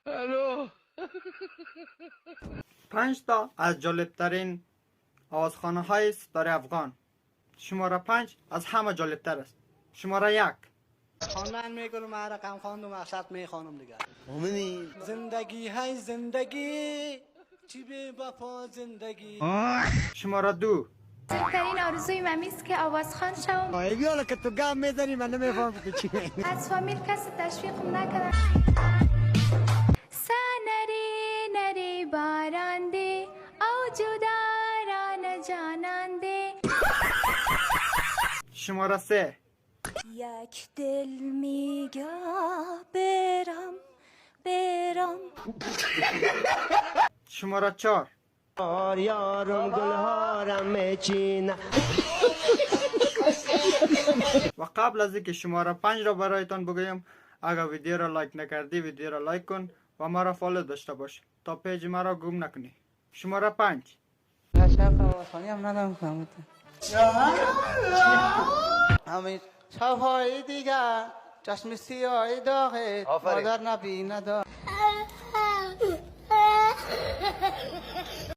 الو. 5 تا از جالبترین آوازخوانه های ستاره افغان. شماره 5 از همه جالبتر است. شماره 1. خواندن میکنم، هر رقم خواندم احساس میخوانم دیگه. زندگی های زندگی چی به وفا زندگی. شماره 2. بزرگترین آرزوی من است که آوازخوان شوم. ایگالا که تو گام میزنی من نمیفهم که چی میگی. از فامیل کسی تشویقم نکرد. سنری نری بارانده او جداران جانانده. شماره 3. یک دل میگه برم برم. شماره 4. یارم گلهارم میچینه. و قبل از اینکه شماره 5 را برایتان بگویم، اگر ویدیو را لایک نکردی ویدیو را لایک کن و مرا فالو داشته باش تا پیج مرا گم نکنی. شماره 5. عشق آوازخوانی هم ندارم همین شب‌های دیگر چشم سیاه داغه مادر نبی ندار.